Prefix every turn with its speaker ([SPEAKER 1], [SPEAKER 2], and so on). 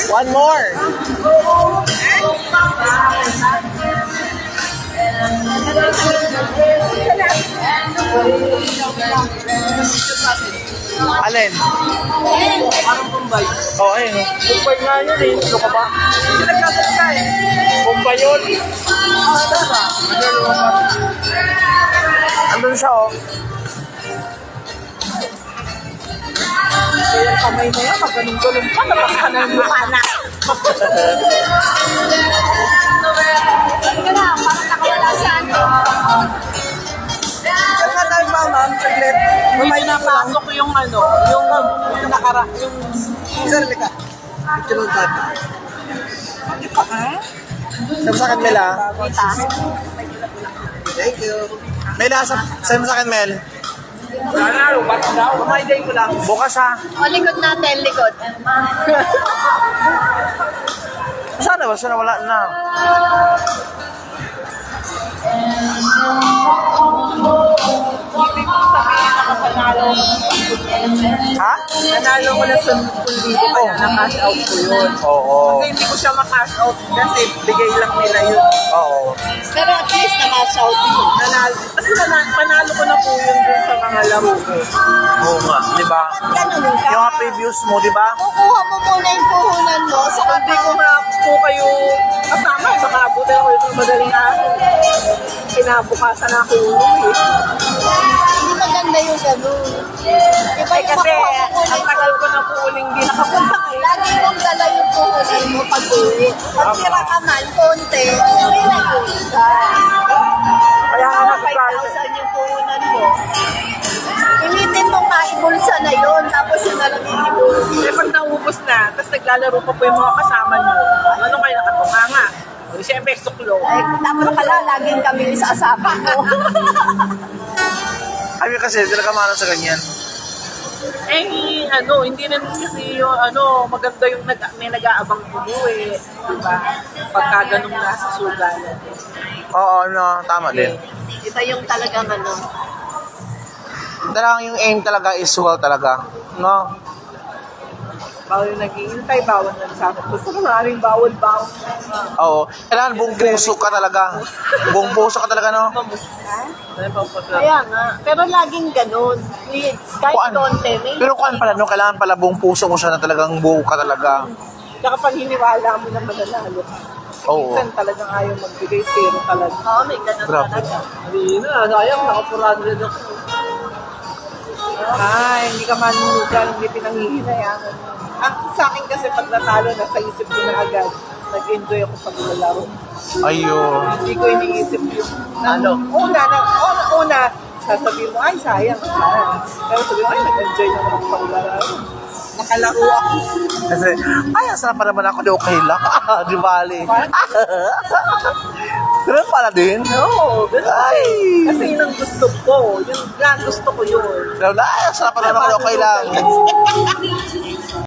[SPEAKER 1] One more. Alin?
[SPEAKER 2] Parang Bombay.
[SPEAKER 1] Oh, ayun.
[SPEAKER 2] Bombay nga yun eh. Ano ka ba? Hindi nagkakot ka eh.
[SPEAKER 1] Bombay yun. Andun siya, oh.
[SPEAKER 2] Kaya yung kamay na yan, magganong-ganong pa, napakanan ng mukha na. Hindi na, parang nakawala sa ano. Saan tayo ba, ma'am? Saglit. May napasok yung ano, yung nakara, yung... Sarili ka. Picture ka.
[SPEAKER 1] Sabi sa akin, Mel, ah.
[SPEAKER 2] Thank you.
[SPEAKER 1] Mel, ah. Sabi mo sa akin, Mel.
[SPEAKER 2] Ano, ba't daw? Kamay ko lang.
[SPEAKER 1] Bukas, ha.
[SPEAKER 3] O, likod natin, likod.
[SPEAKER 1] Sana ba? Sana wala na. Ha?
[SPEAKER 2] Nanalo ko na sa pulito kaya na-cash out ko yun.
[SPEAKER 1] Oo.
[SPEAKER 2] Kasi hindi ko siya ma-cash out kasi bigay lang nila yun.
[SPEAKER 1] Oo.
[SPEAKER 3] Pero at least na-cash out mo.
[SPEAKER 2] Nanalo. Kasi panalo ko na po yun dun sa mga laro ko.
[SPEAKER 1] Oo nga, di ba?
[SPEAKER 3] Ganun ka.
[SPEAKER 1] Yung mga previews mo, di ba?
[SPEAKER 3] Kukuha mo muna yung puhunan mo sa
[SPEAKER 2] Hindi ko na po kayo kasama. Baka abutin ako itong madaling araw. Kinabukasan ako umuwi.
[SPEAKER 3] Hindi maganda yung ganun. Iba
[SPEAKER 2] Ay
[SPEAKER 3] yung
[SPEAKER 2] kasi
[SPEAKER 3] makuha mo
[SPEAKER 2] ang tagal ko na po uling di nakapunta eh.
[SPEAKER 3] Lagi mong dala yung puhunan mo pag uwi. Pag sira ka man, konti, may nag-uwi ka.
[SPEAKER 2] Kaya nga
[SPEAKER 3] Kaya
[SPEAKER 2] nagkakaroon.
[SPEAKER 3] 5,000 yung puhunan mo. Initin mo nga, ibulsa na yun. Tapos yun na lang yung ibulsa.
[SPEAKER 2] Eh pag naubos na, tapos naglalaro pa po yung mga kasama nyo. Ano kayo nakatunganga? O siyempre suklo.
[SPEAKER 3] Ay, dapat pala, laging kami sa asama ko.
[SPEAKER 1] Ay, kasi talaga mano sa ganyan.
[SPEAKER 2] Eh, ano, hindi rin kasi yung, ano, maganda yung may nag-aabang umuwi. Diba? Pagka ganun nasa sugalan.
[SPEAKER 1] Oo, no, tama din.
[SPEAKER 3] Iba yung talagang ano.
[SPEAKER 1] Talagang yung aim talaga is well talaga. No?
[SPEAKER 2] Bawal yung naghihintay, bawal na sa akin. Gusto ko maaaring bawal-bawal.
[SPEAKER 1] Oo. Kailangan buong puso ka talaga. Buong puso ka talaga, no?
[SPEAKER 3] Kaya nga. Pero laging ganun. Please, kahit
[SPEAKER 1] Kuan.
[SPEAKER 3] konti. May
[SPEAKER 1] Pero kuan pala, no? Kailangan pala buong puso mo siya na talagang buo ka talaga.
[SPEAKER 2] Tsaka pag hiniwala mo na mananalo ka.
[SPEAKER 1] Oo.
[SPEAKER 2] Minsan talagang ayaw magbigay, zero talaga.
[SPEAKER 3] Oo, may ganun
[SPEAKER 1] Grabe.
[SPEAKER 3] talaga.
[SPEAKER 2] Hindi na, sayang, nakapurado rin ako. Ay, hindi ka manunugal, hindi pinanghihinayangan mo. Sa akin kasi pag natalo, nasa isip ko na agad. Nag-enjoy ako pag lalaro.
[SPEAKER 1] Ayun.
[SPEAKER 2] Hindi ko iniisip yung ano. Una, sasabihin mo, ay sayang. Pero sabihin mo, ay nag-enjoy naman ako pag lalaro. Nakalaro ako.
[SPEAKER 1] Kasi, ay, asa pa naman ako, di okay lang. Di bali. Ganun pala din.
[SPEAKER 2] No, ganun.
[SPEAKER 1] Ay!
[SPEAKER 2] Kasi yun ang gusto ko. Yun, gusto ko yun.
[SPEAKER 1] Ay, asa pa naman ako, di okay lang.